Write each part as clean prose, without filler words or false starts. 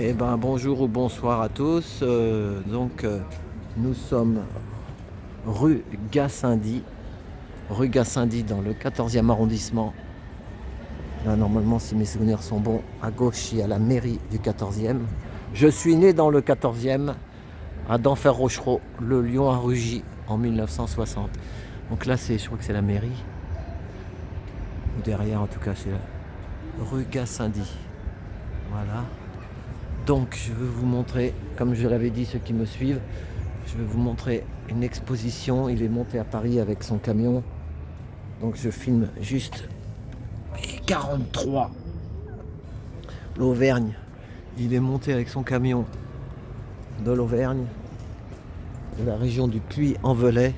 Eh ben bonjour ou bonsoir à tous. Nous sommes rue Gassendi. Rue Gassendi dans le 14e arrondissement. Là normalement si mes souvenirs sont bons, à gauche il y a la mairie du 14e. Je suis né dans le 14e à Denfert-Rochereau. Le lion a rugi en 1960. Donc là je crois que c'est la mairie. Ou derrière en tout cas c'est la rue Gassendi. Voilà. Donc je vais vous montrer, comme je l'avais dit ceux qui me suivent, je vais vous montrer une exposition. Il est monté à Paris avec son camion. Donc je filme juste 43. L'Auvergne. Il est monté avec son camion de l'Auvergne, de la région du Puy-en-Velay.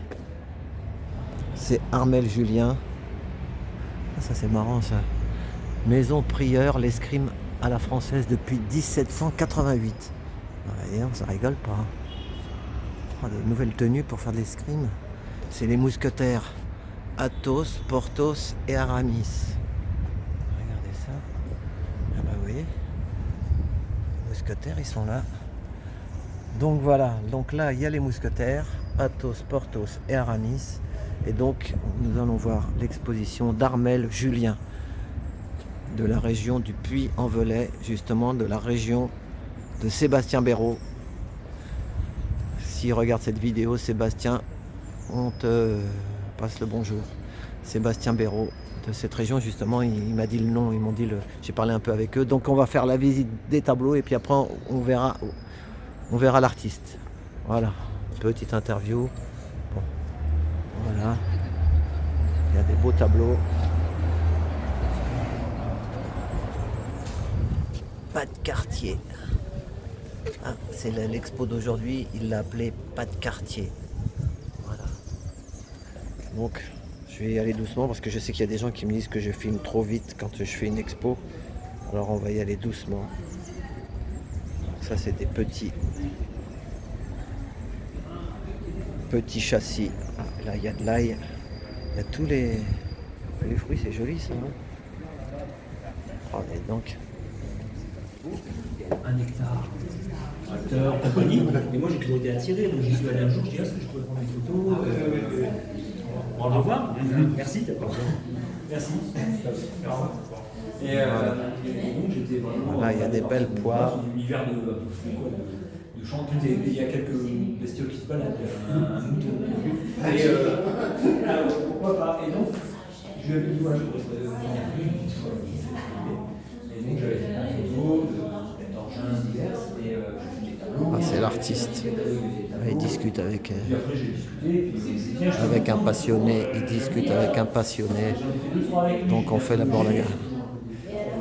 C'est Armel Julien. Ça c'est marrant ça. Maison prieur, l'escrime à la française depuis 1788. Ouais, ça rigole pas. Oh, des nouvelles tenues pour faire de l'escrime. C'est les mousquetaires. Athos, Porthos et Aramis. Regardez ça. Ah bah oui. Les mousquetaires, ils sont là. Donc voilà. Donc là, il y a les mousquetaires. Athos, Porthos et Aramis. Et donc, nous allons voir l'exposition d'Armel Julien. De la région du Puy-en-Velay, justement, de la région de Sébastien Béraud. S'il regarde cette vidéo, Sébastien, on te passe le bonjour. Sébastien Béraud, de cette région, justement, il m'a dit le nom, ils m'ont dit j'ai parlé un peu avec eux. Donc on va faire la visite des tableaux et puis après on verra l'artiste. Voilà, petite interview. Bon, voilà, il y a des beaux tableaux. Pas de quartier. Ah, c'est l'expo d'aujourd'hui, il l'a appelé Pas de quartier. Voilà. Donc, je vais y aller doucement parce que je sais qu'il y a des gens qui me disent que je filme trop vite quand je fais une expo. Alors, on va y aller doucement. Donc, ça, c'est des petits châssis. Ah, là, il y a de l'ail. Il y a tous les fruits, c'est joli ça. Hein, oh, mais donc. Un hectare, acteur, compagnie. Et moi j'ai toujours été attiré, donc j'y suis allé un jour, je dis est-ce que je pourrais prendre une photo Au revoir. Merci, t'as pas besoin. Merci. Et donc j'étais vraiment. Là, il y a des belles poires. Dans un univers de chant, il y a quelques bestioles qui se baladent, un mouton. Et pourquoi pas. Et donc, je lui avais dit, ouais, je pourrais venir une fois. Et donc j'avais fait une photo d'engins divers et Ah, c'est l'artiste. Il discute avec un passionné. Il discute avec un passionné. Donc on fait d'abord la gare.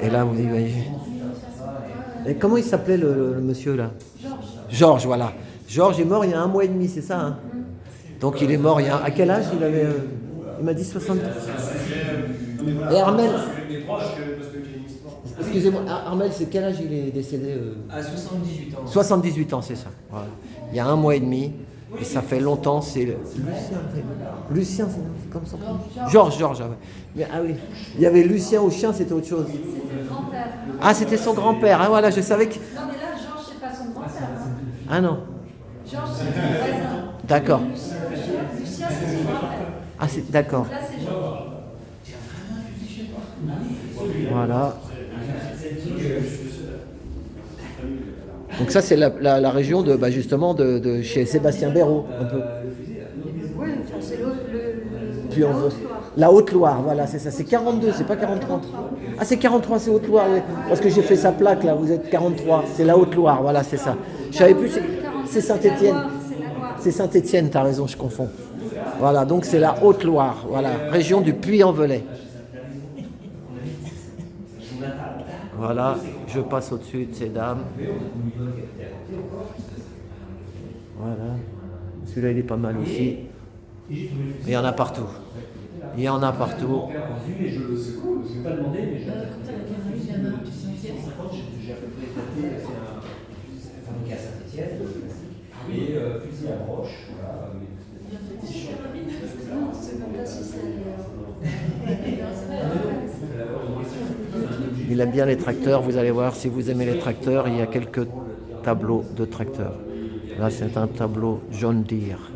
Et là, vous voyez. Et comment il s'appelait le monsieur là ? Georges, voilà. Georges est mort il y a 1 mois et demi, c'est ça hein ? Donc il est mort à quel âge il avait il m'a dit 60. Et Armel. Excusez-moi, Armel, c'est quel âge il est décédé À 78 ans. 78 ans, c'est ça. Voilà. Il y a 1 mois et demi, et ça fait longtemps, c'est Lucien, c'est comme ça. Georges, ah ouais. Mais, ah oui, il y avait Lucien au chien, c'était autre chose. C'était le grand-père. Ah, c'était son grand-père, hein, voilà, je savais que... Non, mais là, Georges, c'est pas son grand-père. Hein. Ah non, Georges, c'est son voisin. Lucien, d'accord. c'est son grand-père. Ah, c'est d'accord. Là, c'est Georges. Voilà. Donc ça c'est la région de justement de chez Sébastien Béraud un peu. Oui, enfin, c'est Puis on veut la Haute-Loire, voilà, c'est ça, c'est 42, c'est pas 43. Ah c'est 43, c'est Haute-Loire, oui. Parce que j'ai fait sa plaque là, vous êtes 43, c'est la Haute-Loire, voilà, c'est ça. Je savais plus, c'est Saint-Étienne. C'est Saint-Étienne, t'as raison, je confonds. Voilà, donc c'est la Haute-Loire, voilà, région du Puy-en-Velay. Voilà, je passe au-dessus de ces dames. Voilà. Celui-là, il est pas mal aussi. Il y en a partout. Il y en a partout. Je ne vais pas demander, mais j'ai à peu près éclaté, c'est fabriqué à Saint-Étienne, et fusil à broche, voilà. s'il aime bien les tracteurs, vous allez voir, si vous aimez les tracteurs, il y a quelques tableaux de tracteurs. Là, c'est un tableau John Deere,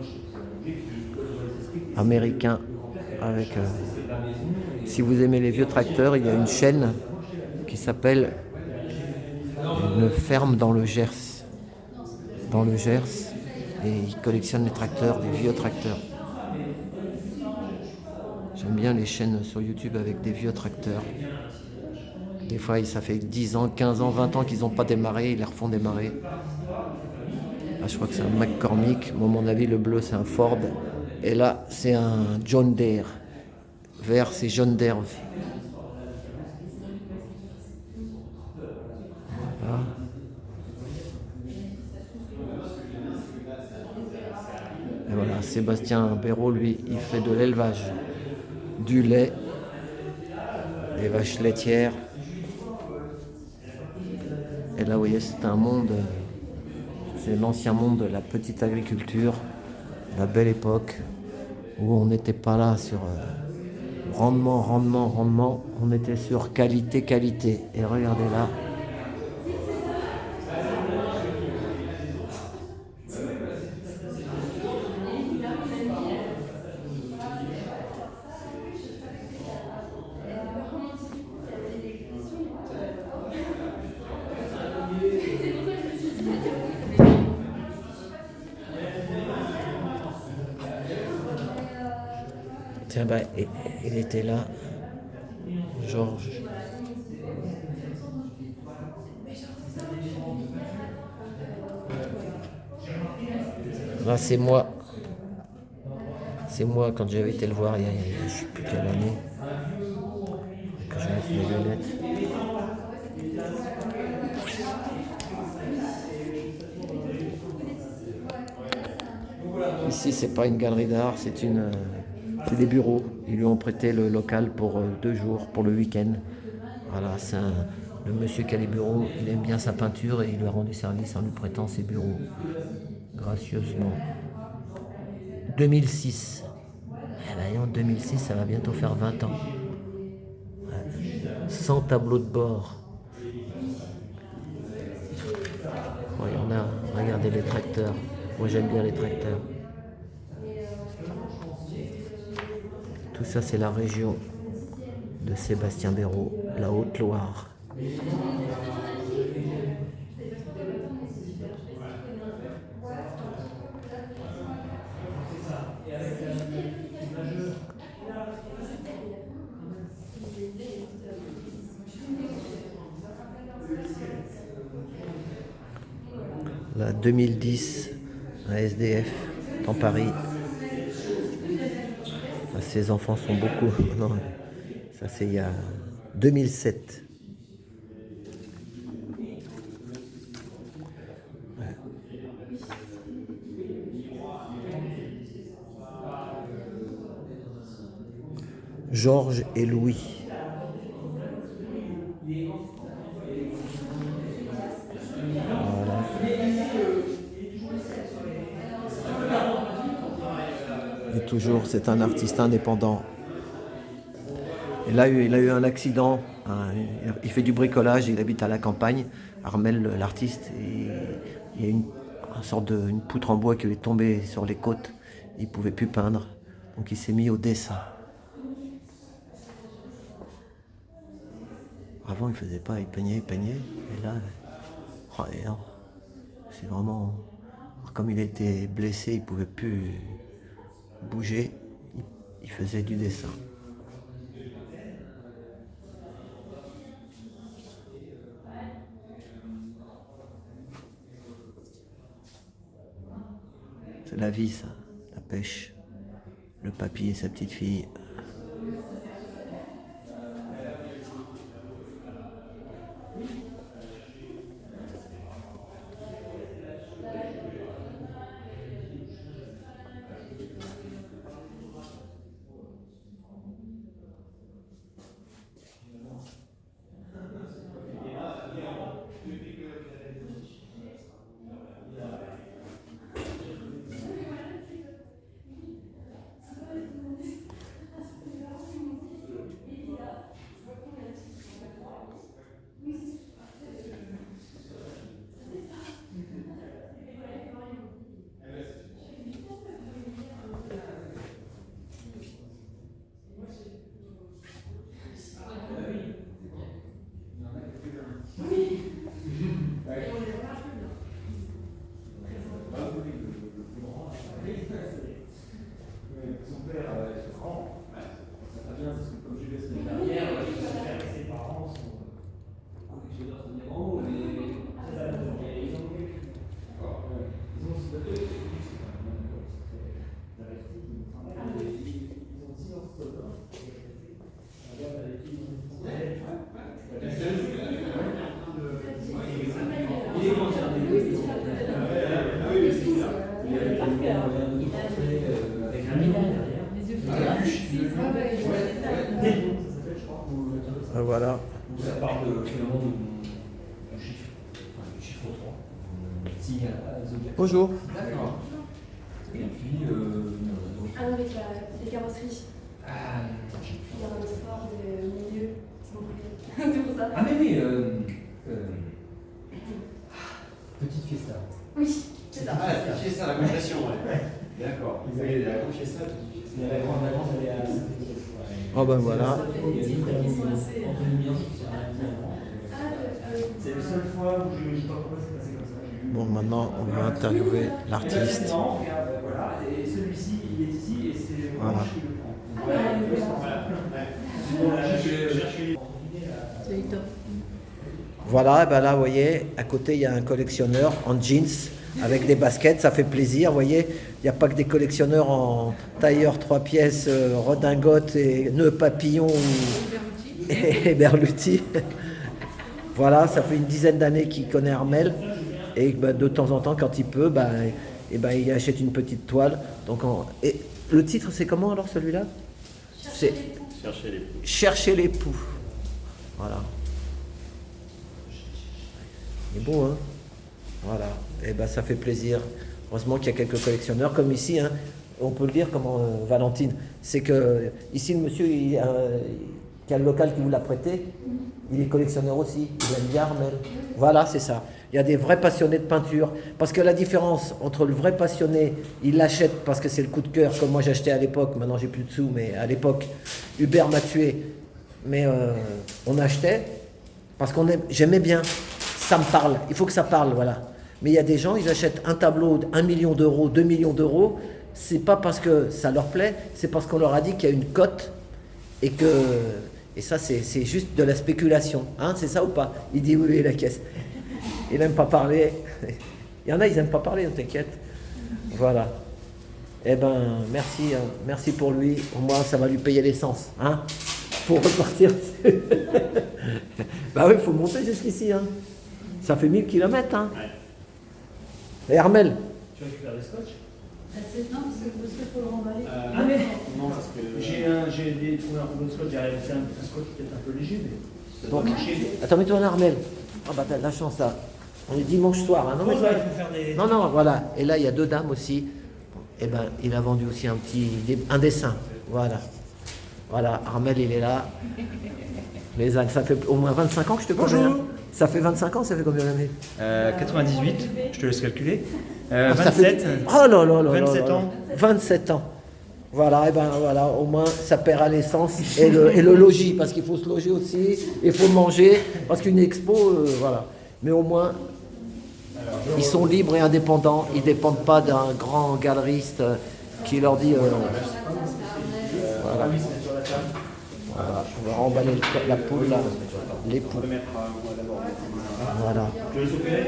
américain, avec... si vous aimez les vieux tracteurs, il y a une chaîne qui s'appelle Une ferme dans le Gers. Dans le Gers, et il collectionne les tracteurs, des vieux tracteurs. J'aime bien les chaînes sur YouTube avec des vieux tracteurs. Des fois, ça fait 10 ans, 15 ans, 20 ans qu'ils n'ont pas démarré, ils les refont démarrer. Là, je crois que c'est un McCormick. Bon, à mon avis, le bleu, c'est un Ford. Et là, c'est un John Deere. Vert, c'est John Deere. Voilà. Et voilà, Sébastien Béraud, lui, il fait de l'élevage, du lait, des vaches laitières. Et là, vous voyez, c'est un monde, c'est l'ancien monde de la petite agriculture, la belle époque, où on n'était pas là sur rendement, on était sur qualité. Et regardez là. Tiens, bah, il était là, Georges. Là, c'est moi. C'est moi quand j'avais été le voir il y a je ne sais plus quelle année. Que je mette mes lunettes. Ici, c'est pas une galerie d'art, c'est des bureaux. Ils lui ont prêté le local pour 2 jours, pour le week-end. Voilà, le monsieur qui a les bureaux, il aime bien sa peinture et il lui a rendu service en lui prêtant ses bureaux. Gracieusement. 2006. Eh ben, en 2006, ça va bientôt faire 20 ans. Ouais. 100 tableaux de bord. Bon, il y en a, regardez les tracteurs. Moi, j'aime bien les tracteurs. Tout ça, c'est la région de Sébastien Béraud, la Haute-Loire. La 2010, à SDF, dans Paris. Ses enfants sont beaucoup. Non, ça c'est il y a 2007. Ouais. Georges et Louis. Voilà. Et toujours, c'est un artiste indépendant. Et là, il a eu un accident. Il fait du bricolage, il habite à la campagne. Armel, l'artiste, il y a une poutre en bois qui lui est tombée sur les côtes. Il ne pouvait plus peindre. Donc il s'est mis au dessin. Avant, il faisait pas, il peignait. Et là, c'est vraiment... Comme il était blessé, il ne pouvait plus bouger. Il faisait du dessin. C'est la vie, ça, la pêche. Le papy et sa petite fille. Voilà. Ça parle finalement du chiffre, enfin, du chiffre 3, signe à Zodiac. Bonjour. D'accord. Et puis, Ah non, avec les carrosseries. ah, Il y a un sport de milieu. C'est pour ça. ah mais oui, petite fiesta. Oui, c'est ça. Ah, la fiesta, la confession, ouais. D'accord. Vous avez la fiesta, Il y a la grande avance, elle est à Oh ben voilà. C'est la seule fois où je sais pas pourquoi c'est passé comme ça. Bon, maintenant, on va interviewer l'artiste. Voilà, et celui-ci, il est ici et c'est Voilà. moi qui le prends. C'est top. Voilà, et ben là, vous voyez, à côté, il y a un collectionneur en jeans avec des baskets, ça fait plaisir, vous voyez. Il n'y a pas que des collectionneurs en tailleur 3 pièces, redingote et nœud papillon et berluti. Voilà, ça fait une dizaine d'années qu'il connaît Armel. Et ben, de temps en temps, quand il peut, il achète une petite toile. Donc, et le titre, c'est comment alors celui-là? C'est Cherchez les poules. Chercher l'époux. Voilà. Il est beau, hein? Voilà. Et ben ça fait plaisir. Heureusement qu'il y a quelques collectionneurs, comme ici, hein. On peut le dire, comment Valentine. C'est que ici, le monsieur qui a le local qui vous l'a prêté, il est collectionneur aussi. Il aime bien Armel. Voilà, c'est ça. Il y a des vrais passionnés de peinture. Parce que la différence entre le vrai passionné, il l'achète parce que c'est le coup de cœur, comme moi j'achetais à l'époque. Maintenant, j'ai plus de sous, mais à l'époque, Hubert m'a tué. Mais on achetait parce j'aimais bien. Ça me parle. Il faut que ça parle, voilà. Mais il y a des gens, ils achètent un tableau de 1 million d'euros, 2 millions d'euros. C'est pas parce que ça leur plaît, c'est parce qu'on leur a dit qu'il y a une cote et ça, c'est juste de la spéculation. Hein, c'est ça ou pas? Il dit oui, la caisse. Il n'aime pas parler. Il y en a, ils n'aiment pas parler, t'inquiète. Voilà. Eh ben, merci. Hein. Merci pour lui. Au moins, ça va lui payer l'essence. Hein, pour repartir. Bah oui, il faut monter jusqu'ici. Hein. Ça fait 1000 km. Hein. Et Armel? Tu récupères les scotch? Non, c'est parce qu'il faut le remballer. Ah mais Non, parce que. j'ai trouvé un peu de scotch, j'ai fait un scotch peut-être un peu léger, mais Donc, attends, mets-toi là, Armel. Ah bah t'as de la chance là. On est dimanche soir. Hein. Non, il mets-toi. faut faire des... Non, voilà. Et là, il y a 2 dames aussi. Et ben, il a vendu aussi un dessin. Voilà. Voilà, Armel, il est là. Les ânes, ça fait au moins 25 ans que je te connais. Bonjour. Hein. Ça fait 25 ans, ça fait combien d'années? 98, je te laisse calculer. Ça fait- 27. Oh là là là 27 là là. ans. 27 ans. Voilà, et ben voilà, au moins ça perd à l'essence et le logis, parce qu'il faut se loger aussi, il faut manger, parce qu'une expo, voilà. Mais au moins, ils sont libres et indépendants, ils ne dépendent pas d'un grand galeriste qui leur dit... voilà. Voilà, on va remballer la poule, là, l'époux. Voilà. Tu veux s'occuper?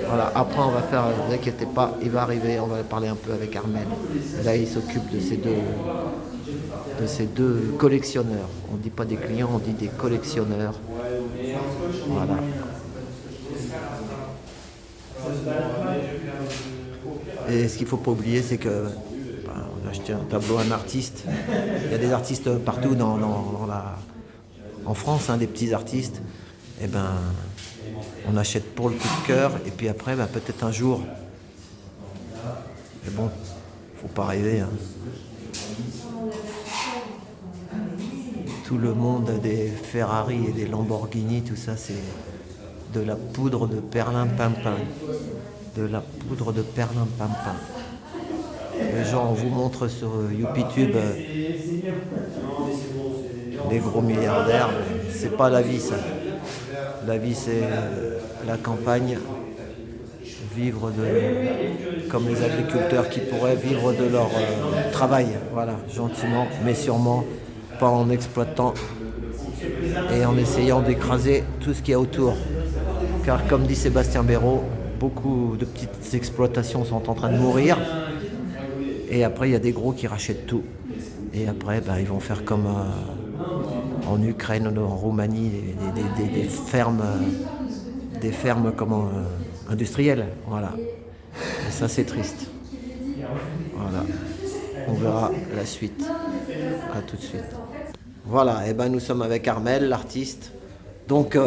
Voilà, après on va faire, ne vous inquiétez pas, il va arriver, on va parler un peu avec Armel. Là, il s'occupe de ces deux collectionneurs. On ne dit pas des clients, on dit des collectionneurs. Voilà. Et ce qu'il ne faut pas oublier, c'est que on a acheté un tableau à un artiste. Il y a des artistes partout en France, hein, des petits artistes. Et ben, on achète pour le coup de cœur, et puis après, peut-être un jour. Mais bon, faut pas rêver. Hein. Tout le monde des Ferrari et des Lamborghini, tout ça, c'est de la poudre de perlimpinpin. De la poudre de perlimpinpin. Les gens, on vous montre sur YouTube les gros milliardaires, mais c'est pas la vie, ça. La vie, c'est la campagne, vivre comme les agriculteurs qui pourraient vivre de leur travail, voilà, gentiment, mais sûrement pas en exploitant et en essayant d'écraser tout ce qu'il y a autour. Car comme dit Sébastien Béraud, beaucoup de petites exploitations sont en train de mourir, et après il y a des gros qui rachètent tout. Et après, ils vont faire comme en Ukraine, en Roumanie, des fermes comment, industrielles. Voilà. Et ça, c'est triste. Voilà. On verra la suite. À tout de suite. Voilà, et ben nous sommes avec Armel, l'artiste. Donc,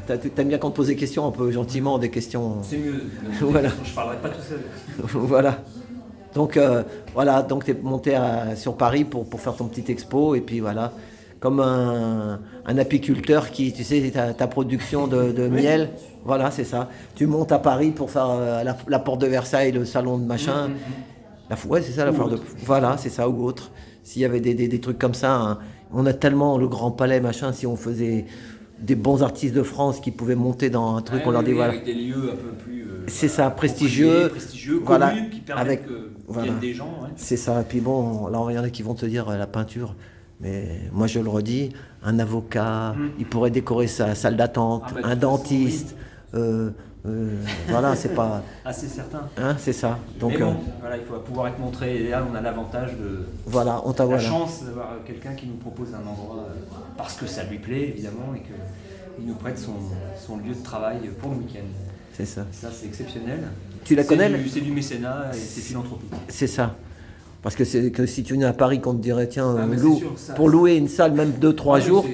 t'aimes bien qu'on te pose des questions, un peu gentiment, des questions. C'est mieux. Voilà. Je parlerai pas tout seul. Voilà. Donc, donc tu es monté sur Paris pour faire ton petit expo. Et puis voilà, comme un apiculteur qui, tu sais, ta production de miel. Voilà, c'est ça. Tu montes à Paris pour faire la porte de Versailles, le salon de machin. Ouais, c'est ça, la fleur de. Voilà, c'est ça, ou autre. S'il y avait des trucs comme ça, hein. On a tellement le Grand Palais, machin, si on faisait des bons artistes de France qui pouvaient monter dans un truc, on leur dit voilà. Avec des lieux un peu plus. C'est ça, prestigieux, voilà, connus, qui permettent que viennent des gens. Ouais. C'est ça, et puis bon, là il y en a qui vont te dire la peinture, mais moi je le redis, un avocat, il pourrait décorer sa salle d'attente, un dentiste, voilà, c'est pas... Ah, c'est certain. Hein, c'est ça. Donc, mais bon, voilà, il faut pouvoir être montré, et là on a l'avantage de... Voilà, on t'a la chance d'avoir quelqu'un qui nous propose un endroit, parce que ça lui plaît évidemment, et qu'il nous prête son lieu de travail pour le week-end. C'est ça. Ça, c'est exceptionnel. Tu la connais? C'est du mécénat et c'est philanthropique. C'est ça. Parce que c'est que si tu venais à Paris, qu'on te dirait, tiens, sûr, ça, pour louer une salle, même 2-3 jours,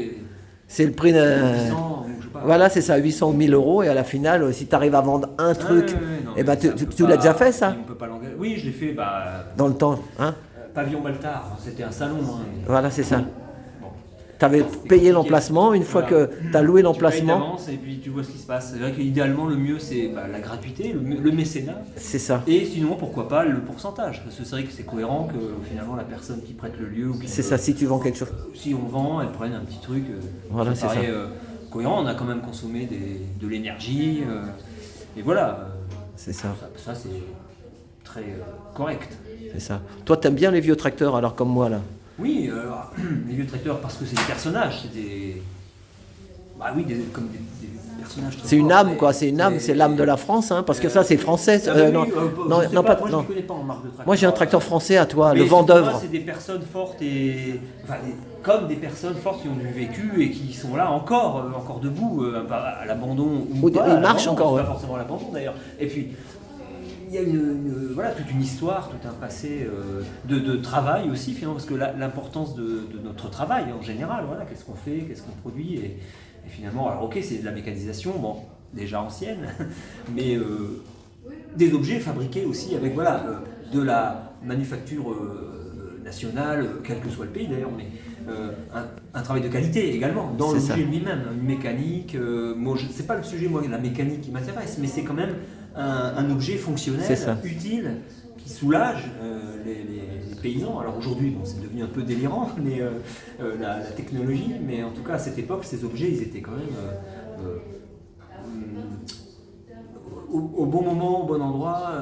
c'est le prix d'un... 800, voilà, c'est ça, 800 ou 1000 euros. Et à la finale, si tu arrives à vendre un truc, et ben, tu l'as déjà fait, ça? On peut pas l'engager. Oui, je l'ai fait. Dans le temps, hein? Pavillon Baltard, c'était un salon. Hein. Voilà, c'est ça. Tu avais payé l'emplacement, une fois que tu as loué l'emplacement. Et puis tu vois ce qui se passe. C'est vrai qu'idéalement, le mieux, c'est la gratuité, le mécénat. C'est ça. Et sinon, pourquoi pas le pourcentage. Parce que c'est vrai que c'est cohérent que finalement, la personne qui prête le lieu. C'est ça, si tu vends quelque chose. Si on vend, elle prenne un petit truc. Voilà, c'est ça. Cohérent, on a quand même consommé de l'énergie. Et voilà. C'est ça. Ça c'est très correct. C'est ça. Toi, t'aimes bien les vieux tracteurs, alors comme moi, là? Oui, les vieux tracteurs, parce que c'est des personnages, c'est des... Bah oui, comme des personnages très c'est une forts, âme, quoi, c'est une âme, c'est l'âme de la France, hein, parce que ça, c'est français. Non, moi je ne connais pas en marque de tracteur. Moi, j'ai un tracteur français à toi, mais le Vendœuvre. C'est des personnes fortes, comme des personnes fortes qui ont du vécu et qui sont là encore debout, à l'abandon. Ou pas, ils marchent encore. Pas forcément à l'abandon, d'ailleurs. Et puis... il y a voilà, toute une histoire, tout un passé de travail aussi, finalement, parce que l'importance de notre travail en général, voilà, qu'est-ce qu'on fait, qu'est-ce qu'on produit, et finalement, alors ok, c'est de la mécanisation, bon, déjà ancienne, mais des objets fabriqués aussi avec voilà, de la manufacture nationale, quel que soit le pays d'ailleurs, mais un travail de qualité également, dans l'objet lui-même, une mécanique, c'est pas le sujet, moi, la mécanique qui m'intéresse, mais c'est quand même un objet fonctionnel, utile, qui soulage les paysans. Alors aujourd'hui, bon, c'est devenu un peu délirant, mais la technologie, mais en tout cas à cette époque, ces objets, ils étaient quand même au bon moment, au bon endroit,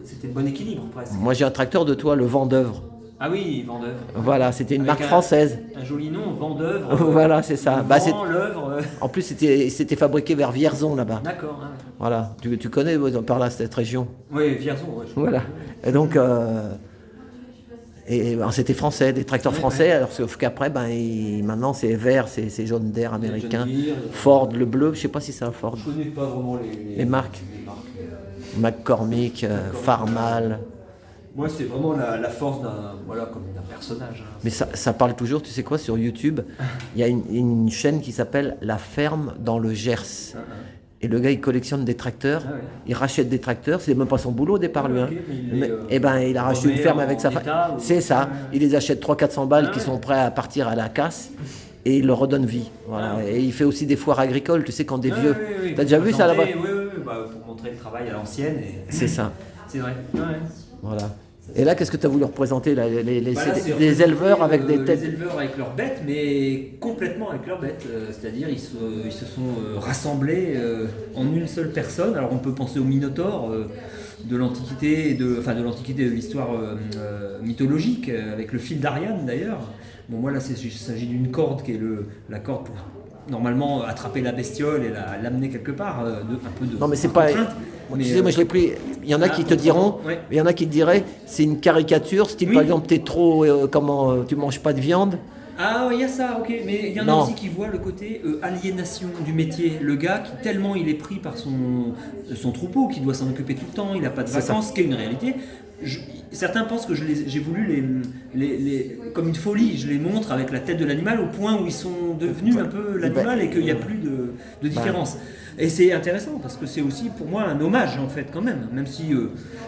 c'était le bon équilibre presque. Moi j'ai un tracteur de toi, le Vendœuvre. Ah oui, Vendœuvre. Voilà, c'était une marque française. Un joli nom, Vendœuvre. Voilà, c'est ça. L'œuvre. En plus, c'était fabriqué vers Vierzon là-bas. D'accord. Hein. Voilà, tu connais par là cette région. Oui, Vierzon. Ouais, voilà. Et donc, c'était français, des tracteurs français. Ouais. Alors sauf qu'après, maintenant c'est vert, c'est jaune d'air américain. Ford, le bleu, je sais pas si c'est un Ford. Je connais pas vraiment les marques. McCormick, Farmal. Moi, c'est vraiment la force d'un personnage. Hein. Mais ça parle toujours, tu sais quoi, sur YouTube, il y a une chaîne qui s'appelle La Ferme dans le Gers. Et le gars, il collectionne des tracteurs, il rachète des tracteurs, c'est même pas son boulot au départ, lui. Il a racheté une ferme avec sa femme. C'est ça, il les achète 300-400 balles qui sont prêts à partir à la casse. Et il leur redonne vie. Voilà. Et il fait aussi des foires agricoles, tu sais, quand des vieux. T'as déjà vu ça là-bas? Oui, pour montrer le travail à l'ancienne. C'est ça. C'est vrai. Voilà. Et là, qu'est-ce que tu as voulu représenter là, les éleveurs avec des têtes? Les éleveurs avec leurs bêtes, mais complètement avec leurs bêtes. C'est-à-dire, ils se sont rassemblés en une seule personne. Alors, on peut penser au Minotaure de l'Antiquité, de l'histoire mythologique, avec le fil d'Ariane d'ailleurs. Bon, moi, là, il s'agit d'une corde qui est la corde pour normalement attraper la bestiole et l'amener quelque part, un peu de. Non, mais c'est pas. Tu sais, moi je l'ai pris. Il y en a qui te diront, il y en a qui te diraient, c'est une caricature, style par exemple, t'es trop, tu manges pas de viande. Ah, il y a ça, ok. Mais il y en a Non. aussi qui voient le côté aliénation du métier. Le gars qui, tellement il est pris par son troupeau, qui doit s'en occuper tout le temps, il n'a pas de C'est ça. vacances, ce qui est une réalité. Certains pensent que j'ai voulu comme une folie, je les montre avec la tête de l'animal au point où ils sont devenus un peu l'animal et qu'il n'y a plus de différence. Et c'est intéressant parce que c'est aussi pour moi un hommage en fait quand même si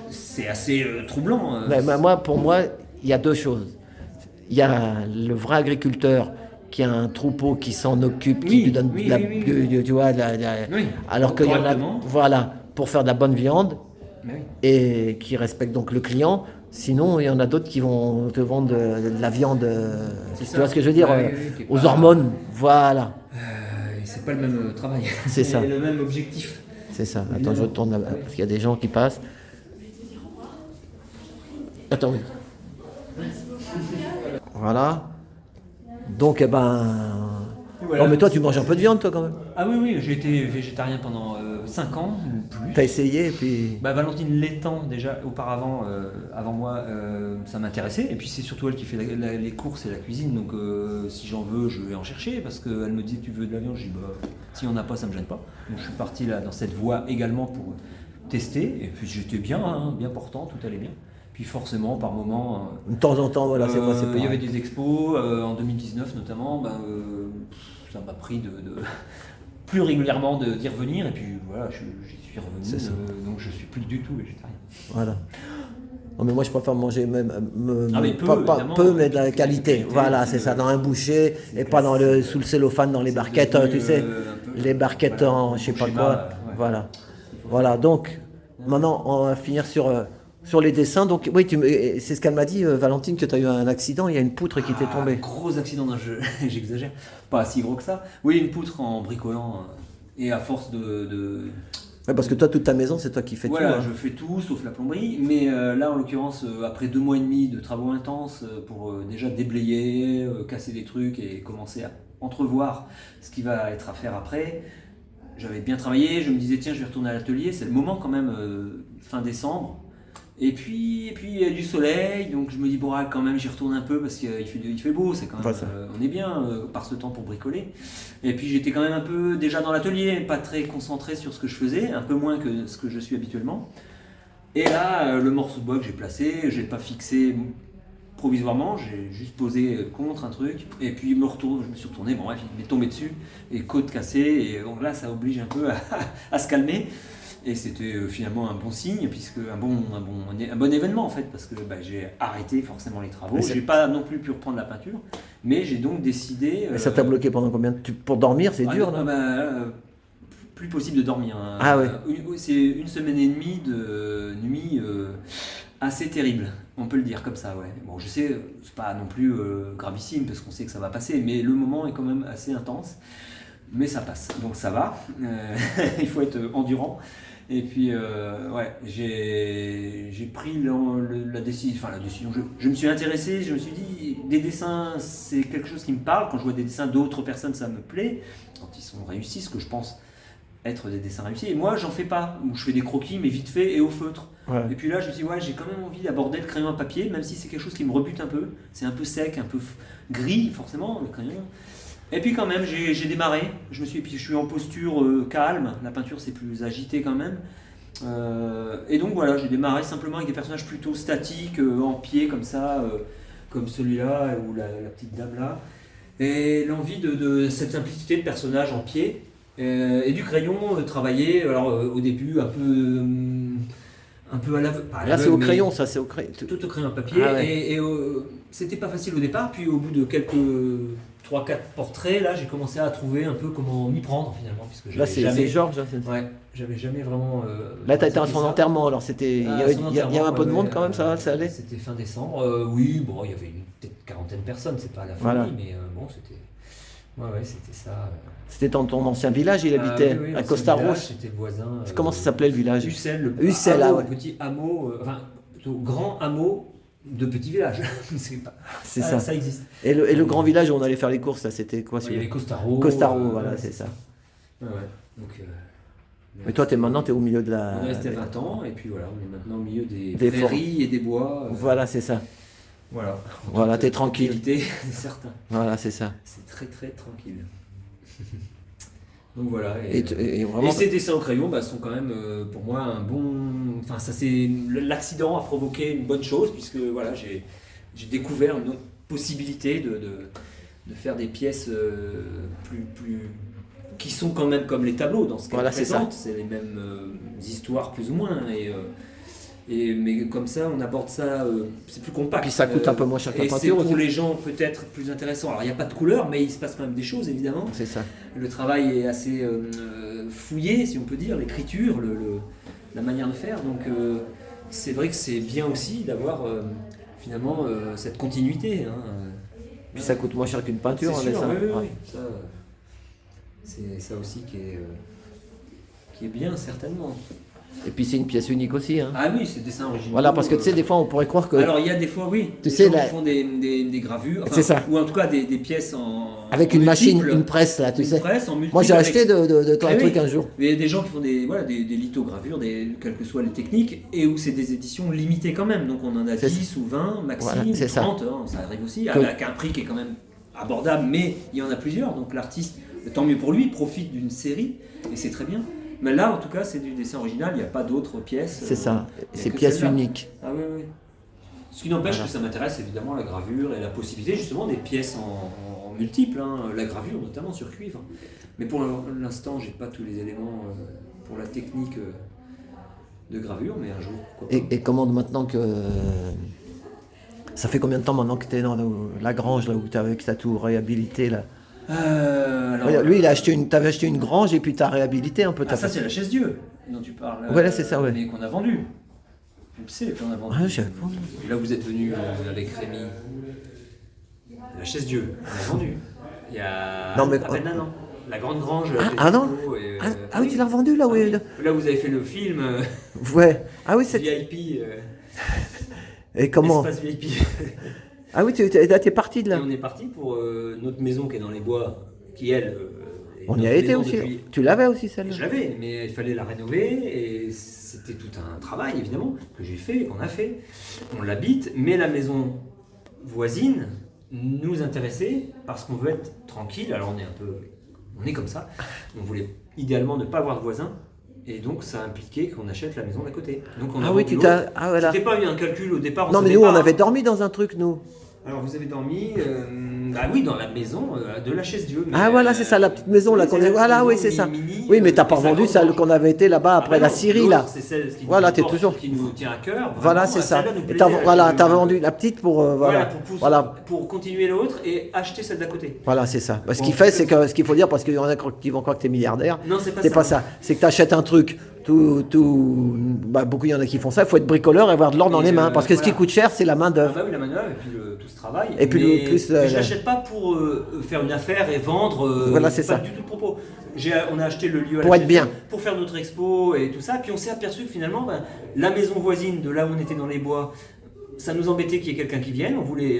c'est assez troublant. Pour moi, il y a deux choses. Il y a le vrai agriculteur qui a un troupeau qui s'en occupe, qui Oui, lui donne oui, de la, oui, oui, oui. tu vois, Oui, alors qu'il y en a, correctement. voilà, pour faire de la bonne viande Mais oui. et qui respectent donc le client. Sinon, il y en a d'autres qui vont te vendre de la viande, C'est tu ça. vois ce que je veux dire, Ouais, oui, qui est aux pas- hormones, voilà, C'est pas le même travail. C'est ça. le même objectif. c'est ça. Attends, Évidemment. je retourne là-bas, parce qu'il y a des gens qui passent. Attends, oui. Voilà. Donc, eh ben... Voilà. Non, mais toi, tu manges un peu de viande, toi, quand même. Ah oui, j'ai été végétarien pendant 5 ans ou plus. T'as essayé, et puis... Valentine Létang, déjà auparavant, avant moi, ça m'intéressait. Et puis c'est surtout elle qui fait les courses et la cuisine. Donc si j'en veux, je vais en chercher. Parce qu'elle me dit, tu veux de la viande? Je dis, si on n'a pas, ça me gêne pas. Donc je suis parti là, dans cette voie également pour tester. Et puis j'étais bien, bien portant, tout allait bien. Puis forcément, par moment... De temps en temps, voilà, c'est moi, c'est il y avait pareil. des expos, en 2019 notamment, ça m'a pris plus régulièrement d'y revenir, et puis voilà, j'y suis C'est ça. revenu, donc je suis plus du tout végétarien. Voilà. Non, mais moi, je préfère manger même... Ah, mais peu, pas évidemment, peu, mais de la la qualité. qualité, Voilà, c'est c'est ça, le- dans un boucher, c'est et pas dans classique. sous le cellophane, dans les C'est barquettes, devenu, tu sais. un peu, Les barquettes voilà, en je sais pas schéma, quoi. ouais. Voilà. Il faut Voilà, faire. donc, maintenant, on va finir sur les dessins. Donc, oui, c'est ce qu'elle m'a dit, Valentine, que tu as eu un accident, il y a une poutre qui t'est tombée. Gros accident d'un jeu, j'exagère, pas si gros que ça. Oui, une poutre en bricolant, et à force de Ouais, parce que toi, toute ta maison, c'est toi qui fais voilà, tout. Hein. je fais tout sauf la plomberie, mais là en l'occurrence, après 2 mois et demi de travaux intenses pour déjà déblayer, casser des trucs et commencer à entrevoir ce qui va être à faire après, j'avais bien travaillé, je me disais tiens je vais retourner à l'atelier, c'est le moment quand même, fin décembre. Et puis il y a du soleil, donc je me dis bon quand même j'y retourne un peu parce qu'il fait beau, c'est quand même, Ouais, ça. on est bien par ce temps pour bricoler. Et puis j'étais quand même un peu déjà dans l'atelier, pas très concentré sur ce que je faisais, un peu moins que ce que je suis habituellement. Et là le morceau de bois que j'ai placé, je l'ai pas fixé provisoirement, j'ai juste posé contre un truc, et puis je me suis retourné, bon bref, il m'est tombé dessus, et côte cassée, et donc là ça oblige un peu à se calmer. Et c'était finalement un bon signe, puisque un bon événement en fait, parce que j'ai arrêté forcément les travaux. Mais c'est- J'ai pas non plus pu reprendre la peinture, mais j'ai donc décidé. Et ça t'a bloqué pendant combien de temps? Pour dormir, c'est dur, non? Plus possible de dormir. Hein. Ah ouais. C'est 1 semaine et demie de nuit assez terrible, on peut le dire comme ça, ouais. Bon, je sais, c'est pas non plus gravissime, parce qu'on sait que ça va passer, mais le moment est quand même assez intense. Mais ça passe, donc ça va. Il faut être endurant. Et puis, ouais, j'ai pris la décision. Enfin, la décision. Je me suis intéressé. Je me suis dit, des dessins, c'est quelque chose qui me parle. Quand je vois des dessins d'autres personnes, ça me plaît. Quand ils sont réussis, ce que je pense être des dessins réussis. Et moi, j'en fais pas. Ou je fais des croquis, mais vite fait et au feutre. Ouais. Et puis là, je me suis dit, ouais, j'ai quand même envie d'aborder le crayon à papier, même si c'est quelque chose qui me rebute un peu. C'est un peu sec, un peu gris, forcément, le crayon. Et puis quand même, j'ai démarré. Je suis en posture calme. La peinture, c'est plus agité quand même. Et donc voilà, j'ai démarré simplement avec des personnages plutôt statiques, en pied comme ça, comme celui-là ou la petite dame là. Et l'envie de cette simplicité de personnage en pied. Et du crayon travaillé, alors au début un peu à l'aveugle. Là, c'est au crayon, ça, c'est au crayon. Tout au crayon à papier. Ah ouais. Et c'était pas facile au départ, puis au bout de quelques 3-4 portraits, là j'ai commencé à trouver un peu comment m'y prendre finalement. Puisque Là, j'avais c'est Georges. Hein, Ouais, j'avais jamais vraiment. Là, t'as été à pratiqué son ça. enterrement, alors c'était. Il y Ah, avait, son il y a un enterrement, peu de monde ouais, quand même, ça allait? C'était fin décembre. Oui, bon, il y avait peut-être 40 personnes, c'est pas la folie, Voilà. mais bon, c'était. Ouais, c'était ça. C'était dans ton ancien village, il habitait Oui, à ancien Costa village, Roche. C'était le voisin. Comment ça s'appelait le village? Ussel, Ussel, hameau, ah ouais. petit hameau, enfin, plutôt grand hameau de petit village. C'est ça. Ça existe. Et le grand village où on allait faire les courses, là, c'était quoi Ouais, il y celui-là? avait Costaro. Costaro, voilà, c'est ça. Ouais. Donc, Mais toi, maintenant, t'es au milieu de on est la. resté 20 ans, et puis voilà, on est maintenant au milieu des Des prairies et des bois. Voilà, c'est ça. Voilà. Voilà, t'es tranquille. Tranquillité, c'est certain. Voilà, c'est ça. C'est très très tranquille. Donc voilà. Et vraiment. Et ces dessins au crayon sont quand même pour moi un bon. Enfin, ça c'est l'accident a provoqué une bonne chose puisque voilà j'ai découvert une autre possibilité de faire des pièces plus qui sont quand même comme les tableaux dans ce qu'elles Voilà, c'est ça. présentent. C'est les mêmes histoires plus ou moins mais comme ça on aborde ça c'est plus compact. Puis ça coûte un peu moins cher que la et c'est peinture pour aussi. les gens peut-être plus intéressant. Alors il n'y a pas de couleur mais il se passe quand même des choses évidemment. C'est ça. Le travail est assez fouillé, si on peut dire, l'écriture, la manière de faire. Donc c'est vrai que c'est bien aussi d'avoir finalement cette continuité. Hein. Puis ça coûte moins cher qu'une peinture, C'est un sûr, dessin. oui, oui, Ouais. oui. Ça, c'est ça aussi qui est bien, certainement. Et puis c'est une pièce unique aussi. Hein. Ah oui, c'est dessin original. Voilà, parce que tu sais, des fois on pourrait croire que. Alors il y a des fois, oui, Tu des sais, gens la- qui font des gravures, C'est ça. ou en tout cas des pièces Avec en une machine, multiples. une presse là, tu Une sais. presse en multiple Moi j'ai avec- acheté de ton Eh truc oui. un jour. Mais il y a des gens qui font des lithogravures, quelles que soient les techniques, et où c'est des éditions limitées quand même. Donc on en a C'est 10 ou 20 maximum, Voilà, c'est ça. 30, hein, ça arrive aussi, Que- avec un prix qui est quand même abordable, mais il y en a plusieurs. Donc l'artiste, tant mieux pour lui, profite d'une série, et c'est très bien. Mais là, en tout cas, c'est du dessin original, il n'y a pas d'autres pièces. C'est ça. il y a C'est que pièce celle-là. unique. Ah oui, oui. Ce qui n'empêche Voilà. que ça m'intéresse évidemment la gravure et la possibilité justement des pièces en multiples, hein, la gravure notamment sur cuivre. Mais pour l'instant, j'ai pas tous les éléments pour la technique de gravure, mais un jour, pourquoi pas. Et comment maintenant que. Ça fait combien de temps maintenant que tu es dans la grange là où tu as tout réhabilité là? Alors, Ouais, lui il a acheté t'avais acheté une grange et puis tu as réhabilité un peu ta ça c'est la chaise Dieu dont tu parles. Ouais, là, c'est ça, ouais. Mais qu'on a vendu. Tu sais qu'on a vendu. Ah, je savais pas. Et là, vous êtes venu avec Rémi. La chaise Dieu, on a vendu. Il y a Non, mais- à peine un an. La grande grange. Ah non et, Ah oui, tu l'as revendu là, oui. Là, vous avez fait le film Ouais. Ah oui, c'est. VIP. Et comment? Espace VIP. Ah oui, t'es parti de Et là. on est parti pour notre maison qui est dans les bois, qui elle. est On y a notre été maison aussi. depuis- Tu l'avais aussi celle-là. Je l'avais, mais il fallait la rénover et c'était tout un travail évidemment que j'ai fait, qu'on a fait. On l'habite, mais la maison voisine nous intéressait parce qu'on veut être tranquille. Alors on est comme ça. On voulait idéalement ne pas avoir de voisins et donc ça impliquait qu'on achète la maison d'à côté. Donc on a Ah oui, vendu tu t'as. l'autre. Ah voilà. C'était pas eu un calcul au départ. Non, mais savait nous, pas. on avait dormi dans un truc, nous. Alors vous avez dormi, oui, dans la maison de la chaise Dieu. Mais, Ah voilà, c'est ça, la petite maison là oui, qu'on c'est est. la Voilà, petite oui, maison c'est ça. mini, Oui, mais t'as pas et ça vendu compte celle dans- qu'on avait été là-bas après Ah la non, Syrie là. l'autre, c'est celle qui Voilà, nous t'es porte, toujours- qui nous tient à cœur. Voilà, Vraiment, c'est ça. celle-là nous Et plaisait, voilà, elle t'as nous- vendu la petite pour voilà. Voilà. pour continuer l'autre et acheter celle d'à côté. Voilà, c'est ça. Bah, ce Bon, qu'il fait, c'est que ce qu'il faut dire, parce qu'il y en a qui vont croire que t'es milliardaire. Non, c'est pas C'est ça. pas ça. C'est que tu achètes un truc, beaucoup il y en a qui font ça. Il faut être bricoleur et avoir de l'or dans Et, les mains. Parce que ce qui voilà. coûte cher, c'est la main Ah d'œuvre. bah oui, la manœuvre et puis tout ce travail. Et puis mais plus, je l'achète pas pour faire une affaire et vendre. Voilà, c'est pas ça. du tout le propos. On a acheté le lieu à Pour la être chaise bien. pour faire notre expo et tout ça. Puis on s'est aperçu que finalement, la maison voisine de là où on était dans les bois, ça nous embêtait qu'il y ait quelqu'un qui vienne. On voulait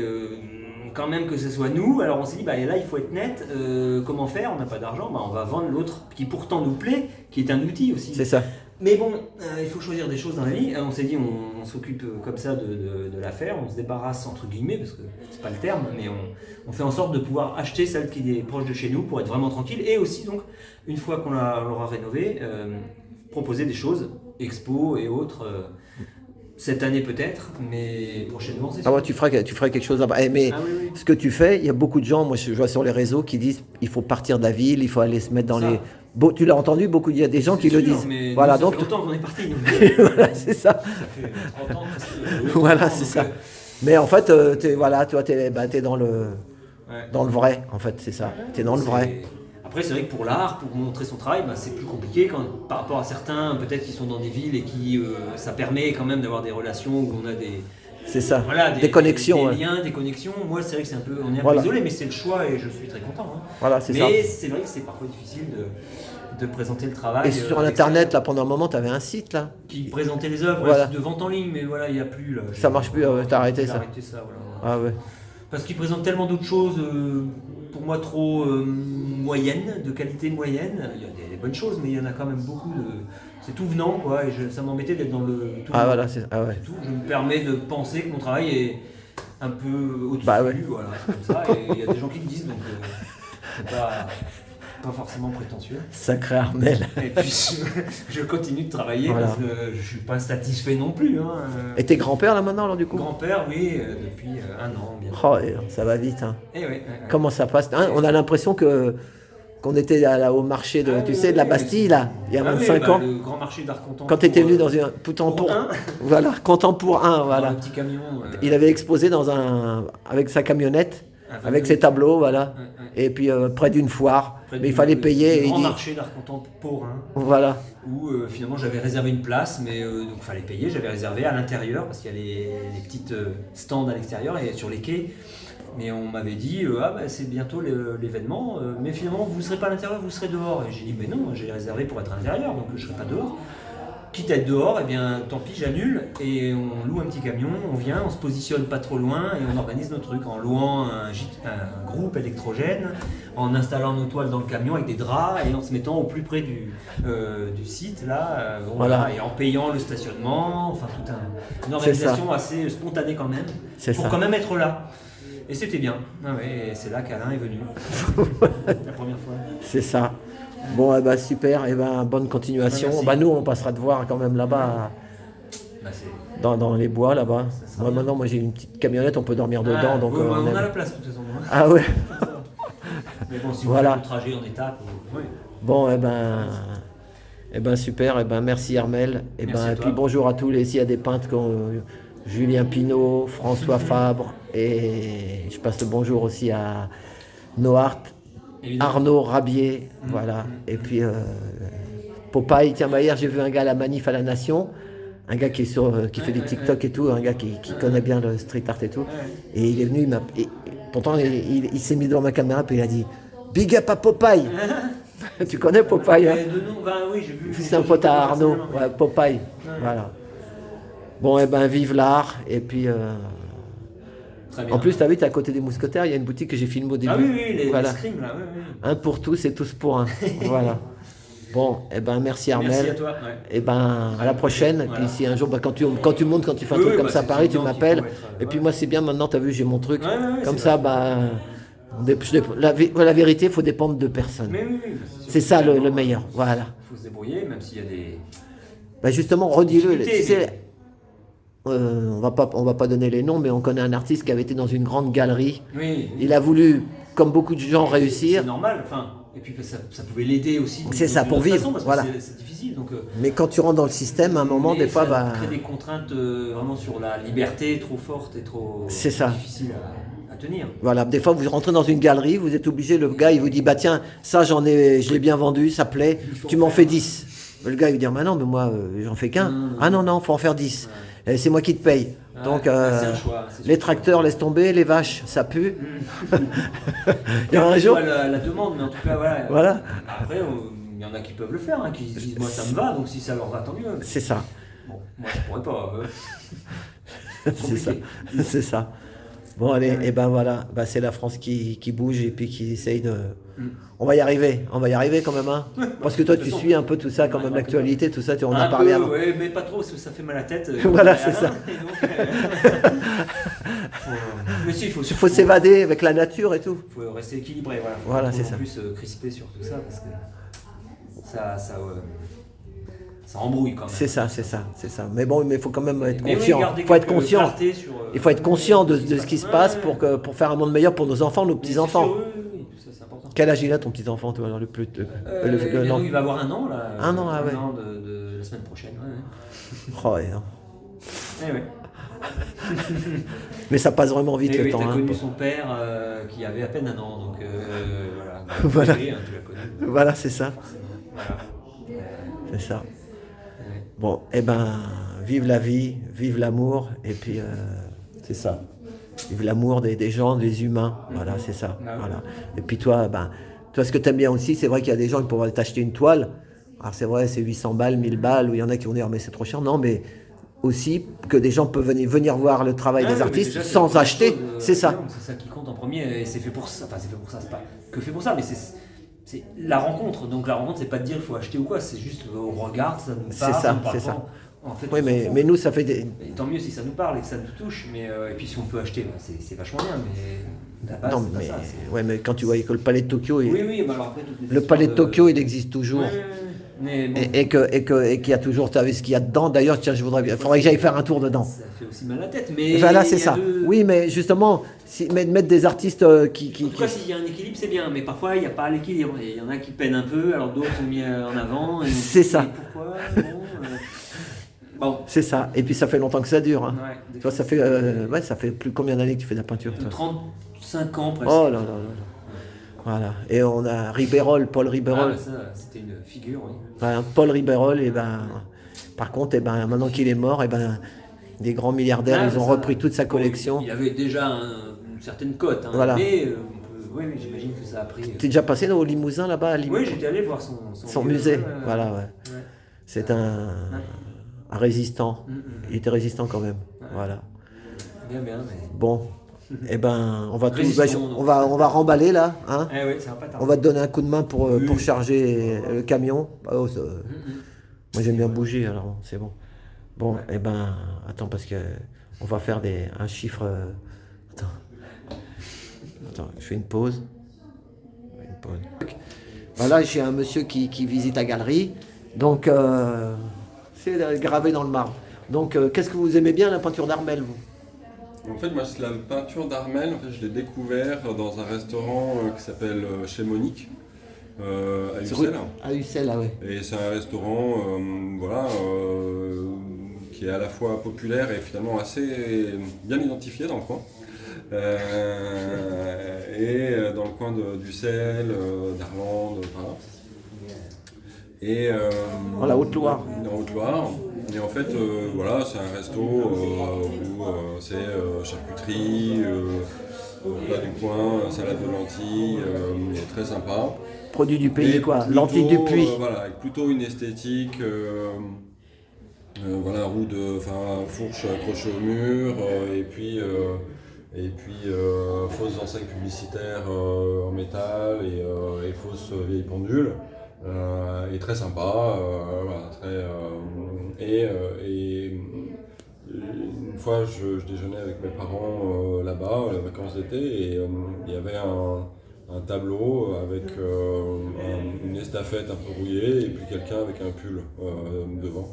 quand même que ce soit nous. Alors on s'est dit, là il faut être net. Comment faire? On n'a pas d'argent. On va vendre l'autre qui pourtant nous plaît, qui est un outil aussi. C'est ça. Mais bon, il faut choisir des choses dans la vie. On s'est dit, on s'occupe comme ça de l'affaire, on se débarrasse entre guillemets, parce que c'est pas le terme, mais on fait en sorte de pouvoir acheter celle qui est proche de chez nous pour être vraiment tranquille. Et aussi, donc, une fois qu'on l'aura rénovée, proposer des choses, expo et autres, cette année peut-être, mais prochainement, c'est Ah sûr. ouais, tu ferais quelque chose là-bas. Mais Ah oui, oui. ce que tu fais, il y a beaucoup de gens, moi je vois sur les réseaux, qui disent il faut partir de la ville, il faut aller se mettre dans Ça. les. Tu l'as entendu, il y a des gens qui C'est le sûr, disent. mais Voilà, nous, ça donc. fait longtemps qu'on est parti. nous. Voilà, c'est ça. Ça fait 30 ans. presque, Voilà, 30 ans, c'est donc, ça. Mais en fait, t'es dans le. ouais. Dans le vrai, en fait, c'est ça. T'es dans le vrai. Après, c'est vrai que pour l'art, pour montrer son travail, c'est plus compliqué par rapport à certains, peut-être qui sont dans des villes et qui ça permet quand même d'avoir des relations où on a des, C'est ça. voilà, des connexions. des ouais. liens, des connexions. Moi, c'est vrai que on est un Voilà. peu isolé, mais c'est le choix et je suis très content. Hein. Voilà, c'est ça. Mais c'est vrai que c'est parfois difficile de présenter le travail. Et sur Internet, là, pendant un moment, t'avais un site, là. qui présentait les œuvres, Voilà. de vente en ligne, mais voilà, il n'y a plus. Là. Ça marche plus, t'as arrêté J'ai ça. arrêté ça, voilà. Ah ouais. Parce qu'il présente tellement d'autres choses, pour moi trop moyennes, de qualité moyenne. Il y a des bonnes choses, mais il y en a quand même beaucoup de. C'est tout venant, quoi, et ça m'embêtait d'être dans le tout Ah venant. voilà, ah ouais. C'est tout. Je me permets de penser que mon travail est un peu au-dessus, Bah ouais. voilà, comme ça, et il y a des gens qui le disent, donc c'est pas forcément prétentieux. Sacré Armel. Et puis je continue de travailler Voilà. parce que je suis pas satisfait non plus. Hein. Et t'es grand-père là maintenant alors du coup? Grand-père, oui, depuis 1 an bientôt. Oh, ça va vite. Hein. Et oui, Comment ça passe hein? On a l'impression qu'on était au marché de, Ah, tu oui, sais, de la oui, Bastille là, il y a 25 ans. Le grand marché d'art contemporain. Quand tu étais venu dans un pour un, voilà, content pour un, dans voilà. un petit camion. Il avait exposé avec sa camionnette, avec ses tableaux, voilà. Et puis près d'une foire, mais il fallait payer. Et grand il dit, marché d'art contemporain voilà, où finalement j'avais réservé une place, mais donc il fallait payer. J'avais réservé à l'intérieur parce qu'il y a les petites stands à l'extérieur et sur les quais. Mais on m'avait dit, c'est bientôt l'événement, mais finalement vous ne serez pas à l'intérieur, vous serez dehors. Et j'ai dit, mais non, j'ai réservé pour être à l'intérieur, donc je ne serai pas dehors. Quitte à être dehors, eh bien tant pis, j'annule. Et on loue un petit camion, on vient, on se positionne pas trop loin et on organise nos trucs en louant un groupe électrogène, en installant nos toiles dans le camion avec des draps et en se mettant au plus près du site, là, Voilà. et en payant le stationnement, enfin une organisation assez spontanée quand même, C'est pour ça. quand même être là. Et c'était bien. Ah ouais, et c'est là qu'Alain est venu. La première fois. c'est ça. Bon, super, bonne continuation. Merci. Nous, on passera te voir quand même là-bas, Bah, c'est... dans les bois là-bas. Ça sera Moi, bien. maintenant, moi j'ai une petite camionnette, on peut dormir dedans. Donc, ouais, on aime. a la place de toute façon. Hein. Ah ouais. Mais bon, si vous Voilà. faites le trajet en étape, oui. Bon, super, merci Armel. Merci à Et toi. puis bonjour à tous les, s'il y a des peintres comme Julien Pinault, François Fabre, et je passe le bonjour aussi à Noart, Évidemment. Arnaud Rabier, voilà. Et puis Popeye, tiens, hier j'ai vu un gars à la Manif à la Nation, un gars qui fait des TikTok et tout, un gars qui connaît bien le street art et tout. Et il est venu, pourtant il s'est mis devant ma caméra, puis il a dit Big up à Popeye. Tu connais Popeye hein? De nom, oui, j'ai vu. C'est un pote à Arnaud, ouais, Popeye. Ouais. Voilà. Bon, vive l'art. Et puis, Très bien. en plus, tu as vu, t'es à côté des Mousquetaires, il y a une boutique que j'ai filmée au début. Ah oui, les voilà. scrims là, oui. Un pour tous et tous pour un. Voilà. Bon, merci Armel. Merci à toi. Ouais. Et à la prochaine. Et Voilà. puis si un jour, quand tu montes, quand tu fais un Oui, truc comme ça à c'est Paris, tu évident qu'il m'appelles. faut être, Et puis moi, c'est bien maintenant, tu as vu, j'ai mon truc. Ouais, Comme c'est ça, vrai. la vérité, il faut dépendre de personne. Mais oui, C'est ça le meilleur. Voilà. Il faut se débrouiller, même s'il y a des. Justement, redis-le. Difficulté, Tu sais, on va pas donner les noms, mais on connaît un artiste qui avait été dans une grande galerie. Oui. Il a voulu, comme beaucoup de gens, réussir. C'est normal, enfin. Et puis ça pouvait l'aider aussi. C'est ça, d'une pour autre vivre, façon, parce que voilà. c'est difficile. Donc, Mais quand tu rentres dans le système, à un moment, des fois, ça crée des contraintes vraiment sur la liberté trop forte et trop C'est ça. difficile à tenir. voilà, des fois, vous rentrez dans une galerie, vous êtes obligé, le gars, il vous dit, tiens, ça, je l'ai bien vendu, ça plaît, faut tu m'en faire. fais 10. Le gars, il va dire, non, mais moi, j'en fais qu'un. Non. Ah non, faut en faire 10. Et c'est moi qui te paye. Ouais, Donc, c'est un choix, c'est les sûr. tracteurs, laisse tomber, les vaches, ça pue. Il y a un Après, jour. tu vois la demande, mais en tout cas, voilà. Voilà. Après, il y en a qui peuvent le faire, hein, qui se disent, moi, ça me va, donc si ça leur va, tant mieux. C'est ça. Bon, moi, je pourrais pas. C'est ça. compliqué. C'est ça. Bon, allez, et voilà, c'est la France qui bouge et puis qui essaye de. On va y arriver quand même, hein. Parce que toi, tu suis un peu tout ça, quand même, l'actualité, tout ça, on en a parlé avant. Oui, mais pas trop, parce que ça fait mal à la tête. Voilà, c'est ça. Mais si, il Il faut s'évader avec la nature et tout. faut rester équilibré, voilà. Faut Voilà, pas c'est non ça. plus crisper sur tout ça, parce que ça embrouille quand même. C'est ça. Mais bon, il faut quand même être Mais oui, conscient. garder Il faut être quelques conscient. clartés sur, Il faut être conscient de ce qui se passe Ouais. pour faire un monde meilleur pour nos enfants, nos Mais petits-enfants. c'est sûr, oui, tout ça, c'est important. Quel âge il a ton petit-enfant, toi, alors, le plus Bientôt, il va avoir 1 an, là. Un an, ah ouais. 1 an de la semaine prochaine, ouais. Oh, ouais, hein. Eh ouais. Mais ça passe vraiment vite Et le oui, temps. t'as hein. connu son père qui avait à peine 1 an, donc voilà. Voilà. Oui, hein, tu l'as connu, Voilà, c'est ça. forcément. Voilà. C'est ça. Ouais. Bon, vive la vie, vive l'amour, et puis c'est ça. Vive l'amour des gens, des humains. Voilà, c'est ça. Ah ouais. Voilà. Et puis toi, ce que tu aimes bien aussi, c'est vrai qu'il y a des gens qui pourraient t'acheter une toile. Alors c'est vrai, c'est 800 balles, 1000 balles, ou il y en a qui vont dire, mais c'est trop cher. Non, mais aussi que des gens peuvent venir voir le travail Ah des oui, mais artistes déjà, c'est la sans première acheter. chose, C'est ça. non, c'est ça qui compte en premier, et c'est fait pour ça. Enfin, c'est fait pour ça, c'est pas que fait pour ça, mais c'est la rencontre. Donc la rencontre, c'est pas de dire il faut acheter ou quoi, c'est juste on regarde, ça nous C'est parle, ça, nous parle c'est ça. pas. En fait, Oui, on s'en fout. mais nous, ça fait des. Et tant mieux si ça nous parle et que ça nous touche, mais et puis si on peut acheter, bah, c'est vachement bien, mais la base, Non, c'est pas mais, ça. ouais, mais quand tu voyais que le palais de Tokyo, Oui, oui, bah alors après, toutes les le palais de histoires Tokyo, il existe toujours. Ouais, ouais, ouais. Mais bon, Et qu'il y a toujours, tu savais ce qu'il y a dedans. D'ailleurs, tiens, il faudrait que j'aille faire un tour dedans. ça fait aussi mal à la tête. Mais Voilà, il c'est y a ça. deux- Oui, mais justement, mettre des artistes En tout cas, s'il y a un équilibre, c'est bien, mais parfois il n'y a pas l'équilibre. Il y en a qui peinent un peu, alors d'autres sont mis en avant. Et C'est ça. et pourquoi Bon, C'est ça. Et puis ça fait longtemps que ça dure. Hein. ouais, des Tu vois, fois, ça fait plus combien d'années que tu fais de la peinture, toi 35 ans presque. Oh là là là là. Voilà. Et on a Ribérol, Paul Ah, Ribérol. bah, ça, c'était une figure, oui. Enfin, Paul Ribérol, et ben, par contre, et ben, maintenant qu'il est mort, et ben, des grands milliardaires, Ah, ils ont ça, repris toute sa bon, collection. il avait déjà une certaine cote, hein, Voilà. mais oui, j'imagine que ça a pris. T'es déjà passé au Limousin là-bas à Oui, j'étais allé voir son musée. ouais, Voilà, ouais. ouais. C'est un résistant. Mm, mm. Il était résistant quand même. Ouais. Voilà. Bien, mais. Bon, eh ben, on va tout, Résistons, on va remballer là, hein. Eh oui, ça va pas tarder. On va te donner un coup de main pour Oui. charger le camion. Oh, ça- Mm, mm. moi j'aime bien bouger, alors c'est bon. Bon, eh ben, attends, parce que on va faire un chiffre. Attends, je fais une pause. Une pause. Voilà, j'ai un monsieur qui visite la galerie. Donc, c'est gravé dans le marbre. Donc, qu'est-ce que vous aimez bien la peinture d'Armel, vous? En fait, moi, la peinture d'Armel, en fait, je l'ai découvert dans un restaurant qui s'appelle Chez Monique, à Ussel. À Ussel, ah ouais. Et c'est un restaurant voilà, qui est à la fois populaire et finalement assez bien identifié dans le coin. Et dans le coin d'Ussel, d'Arlande, par là. Et, En la Haute-Loire. En Haute-Loire. Et en fait, voilà, c'est un resto où c'est charcuterie, plat du coin, salade de lentilles, très sympa. Produit du pays, Et quoi. plutôt, Lentilles du puits. Voilà, avec plutôt une esthétique, voilà, fourche accrochée au mur, et puis fausses enseignes publicitaires en métal et fausses vieilles pendules. Et très sympa, voilà, et une fois je déjeunais avec mes parents là-bas, les vacances d'été, et il y avait un tableau avec une estafette un peu rouillée et puis quelqu'un avec un pull devant.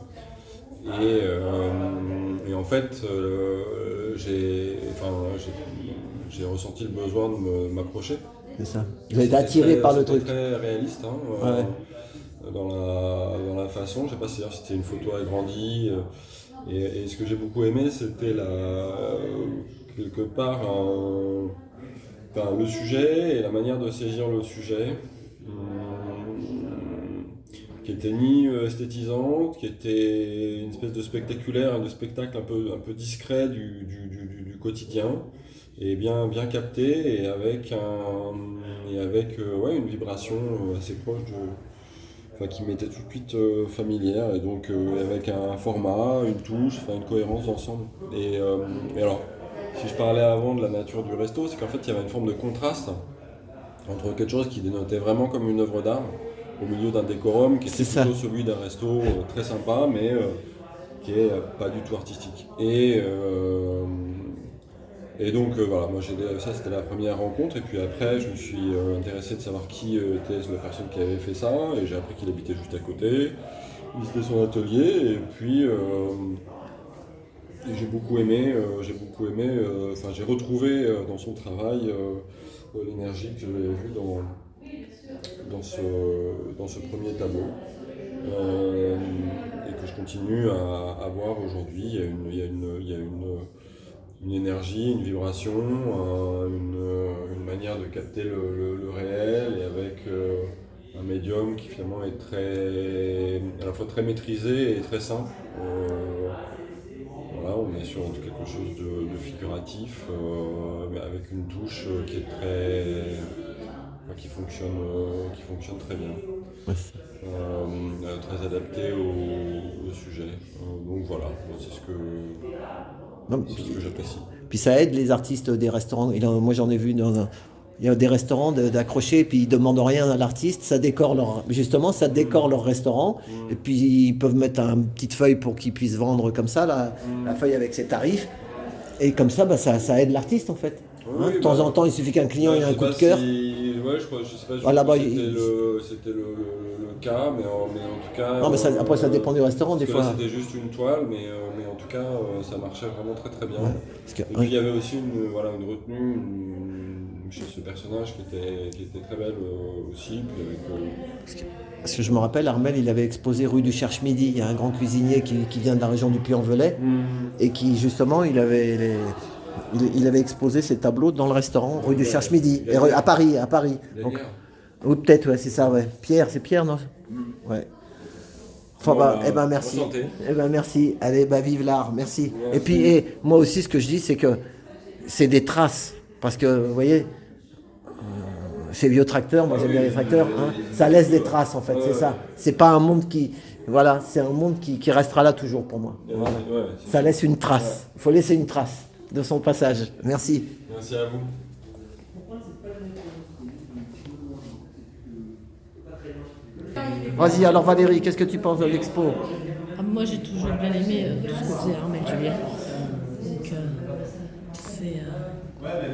Et en fait, j'ai ressenti le besoin de m'approcher. C'est ça. J'ai été attiré par le truc. C'était très réaliste dans la façon. Je sais pas si c'était une photo agrandie. Et ce que j'ai beaucoup aimé, c'était quelque part le sujet et la manière de saisir le sujet. Qui était ni esthétisante, qui était une espèce de spectaculaire, de spectacle un peu discret du quotidien, et bien capté, et avec une vibration assez proche qui m'était tout de suite familière, et donc avec un format, une touche, une cohérence d'ensemble. Et alors, si je parlais avant de la nature du resto, c'est qu'en fait il y avait une forme de contraste entre quelque chose qui dénotait vraiment comme une œuvre d'art, au milieu d'un décorum qui était plutôt celui d'un resto très sympa, mais qui est pas du tout artistique. Et donc voilà, moi ça c'était la première rencontre, et puis après je me suis intéressé de savoir qui était la personne qui avait fait ça, et j'ai appris qu'il habitait juste à côté, visité son atelier, et puis j'ai beaucoup aimé, j'ai retrouvé dans son travail l'énergie que j'avais vue dans ce premier tableau, et que je continue à voir aujourd'hui. Il y a une énergie, une vibration, une manière de capter le réel, et avec un médium qui finalement est à la fois très maîtrisé et très simple. Voilà, on est sur quelque chose de figuratif, mais avec une touche qui est qui fonctionne très bien, très adapté au sujet. Donc voilà, c'est ce que j'apprécie. Puis ça aide les artistes des restaurants. Moi j'en ai vu il y a des restaurants d'accrocher, puis ils demandent rien à l'artiste, ça décore leur restaurant, et puis ils peuvent mettre une petite feuille pour qu'ils puissent vendre comme ça, la feuille avec ses tarifs, et comme ça, ça aide l'artiste en fait. Oui, de temps en temps, il suffit qu'un client ait un coup de cœur. Ouais, je sais pas c'était le cas, mais en tout cas. Non, mais après, ça dépend du restaurant des fois. Là, c'était juste une toile, mais en tout cas, ça marchait vraiment très très bien. Ouais, et puis il y avait aussi une retenue chez ce personnage qui était très belle aussi. Puis parce que je me rappelle, Armel, il avait exposé rue du Cherche-Midi. Il y a un grand cuisinier qui vient de la région du Puy-en-Velay, et qui justement, il avait exposé ses tableaux dans le restaurant rue du Cherche-Midi, à Paris. Donc, ou peut-être, ouais, c'est ça, ouais. C'est Pierre, non? Ouais. Enfin, merci. Enchanté. Merci. Allez, vive l'art, merci. Et puis, moi aussi, ce que je dis, c'est que c'est des traces. Parce que, vous voyez, ces vieux tracteurs, moi j'aime bien les tracteurs, ça laisse des traces, en fait, c'est ça. C'est pas un monde c'est un monde qui restera là toujours pour moi. Voilà. Ça laisse une trace. Il faut laisser une trace de son passage. Merci. Merci à vous. Vas-y, alors Valérie, qu'est-ce que tu penses de l'expo? Moi, j'ai toujours bien aimé tout ce que faisait Armel Julien. Donc,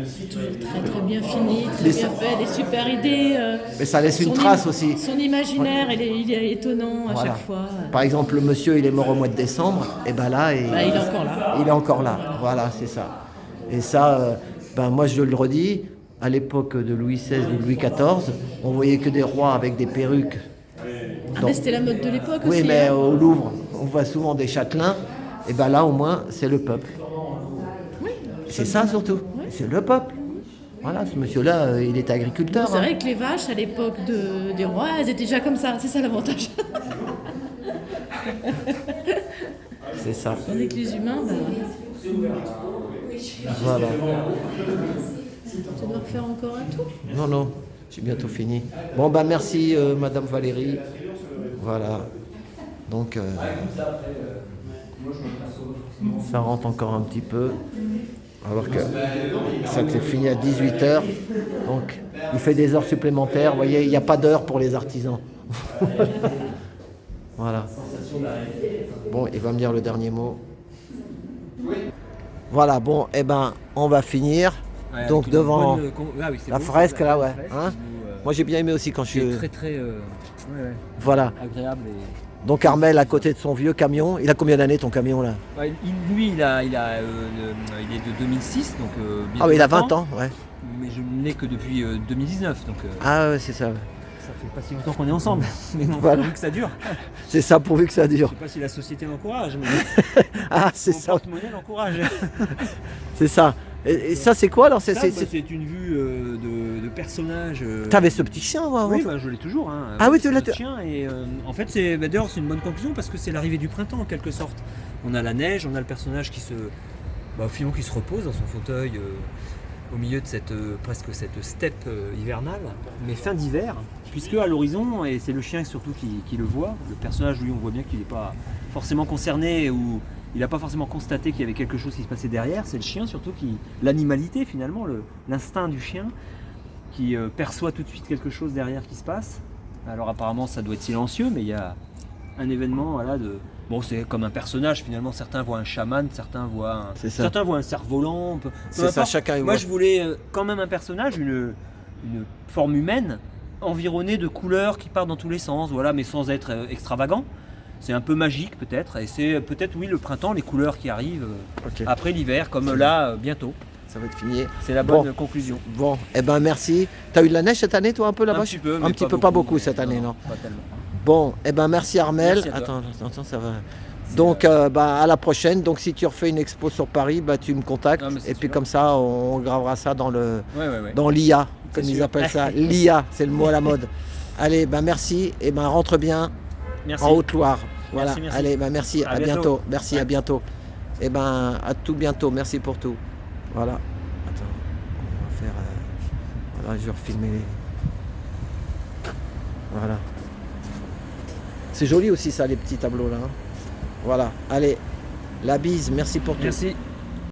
c'est toujours très très bien fini, très bien fait, des super idées. Mais ça laisse une trace aussi. Son imaginaire, il est étonnant à chaque fois. Par exemple, le monsieur, il est mort au mois de décembre, et là, il est encore là. Il est encore là, voilà, c'est ça. Et ça, moi je le redis, à l'époque de Louis XVI ou Louis XIV, on voyait que des rois avec des perruques. Mais c'était la mode de l'époque aussi. Oui, mais au Louvre, on voit souvent des châtelains, et là au moins, c'est le peuple. Oui. C'est ça surtout, c'est le peuple. Voilà, ce monsieur-là, il était agriculteur. C'est vrai que les vaches, à l'époque des rois, elles étaient déjà comme ça, c'est ça l'avantage. C'est ça. Tandis que les humains, Voilà. tu dois refaire encore un tour. Non, j'ai bientôt fini. Bon, merci Madame Valérie. Voilà. Donc, ça rentre encore un petit peu. Alors que ça s'est fini à 18h. Donc, il fait des heures supplémentaires. Vous voyez, il n'y a pas d'heure pour les artisans. Voilà. Bon, il va me dire le dernier mot. Voilà, bon, on va finir. Ouais, donc devant la beau, fresque là, ouais. fresque, Moi j'ai bien aimé aussi quand je suis. très très Voilà. agréable. Donc Armel à côté de son vieux camion. Il a combien d'années ton camion là? Lui, il est de 2006, donc bientôt Ah oui, il a 20 ans, ouais. Mais je ne l'ai que depuis 2019, donc Ah ouais, c'est ça. ça fait pas si longtemps qu'on est ensemble. Mais non, Voilà. pourvu que ça dure. C'est ça pourvu que ça dure. Je sais pas si la société l'encourage, mais Ah, c'est mon ça. porte-monnaie l'encourage. C'est ça. Et ça c'est quoi alors? C'est une vue de personnage. T'avais ce petit chien avant? Oui, je l'ai toujours. Ah oui, tu l'as. Ce chien, et en fait, d'ailleurs, c'est une bonne conclusion parce que c'est l'arrivée du printemps en quelque sorte. On a la neige, on a le personnage qui se repose dans son fauteuil au milieu de presque cette steppe hivernale, mais fin d'hiver, puisque à l'horizon, et c'est le chien surtout qui le voit, le personnage, lui, on voit bien qu'il n'est pas forcément concerné ou il n'a pas forcément constaté qu'il y avait quelque chose qui se passait derrière. C'est le chien surtout l'animalité finalement, l'instinct du chien qui perçoit tout de suite quelque chose derrière qui se passe. Alors apparemment ça doit être silencieux, mais il y a un événement Bon, c'est comme un personnage finalement. Certains voient un chaman, certains voient un cerf-volant. C'est ça, chacun. Moi, je voulais quand même un personnage, une forme humaine, environnée de couleurs qui partent dans tous les sens, voilà, mais sans être extravagant. C'est un peu magique peut-être, et c'est peut-être le printemps, les couleurs qui arrivent après l'hiver, comme là bientôt. Ça va être fini. C'est la bonne conclusion. Bon, merci. T'as eu de la neige cette année toi un peu là-bas? Un petit peu, mais un petit peu, pas beaucoup cette année, non. Pas tellement. Bon, merci Armel. Merci à toi. Attends, ça va. Donc à la prochaine. Donc si tu refais une expo sur Paris, tu me contactes. Et puis comme ça, on gravera ça dans dans l'IA, comme ils appellent ça. L'IA, c'est le mot à la mode. Allez, merci et rentre bien en Haute-Loire. Voilà. Merci. Allez, merci, à bientôt. Merci, à bientôt. Et à tout bientôt. Merci pour tout. Voilà. Attends, on va faire. Voilà, je vais refilmer. Voilà. C'est joli aussi ça, les petits tableaux là. Voilà. Allez, la bise. Merci pour tout. Merci.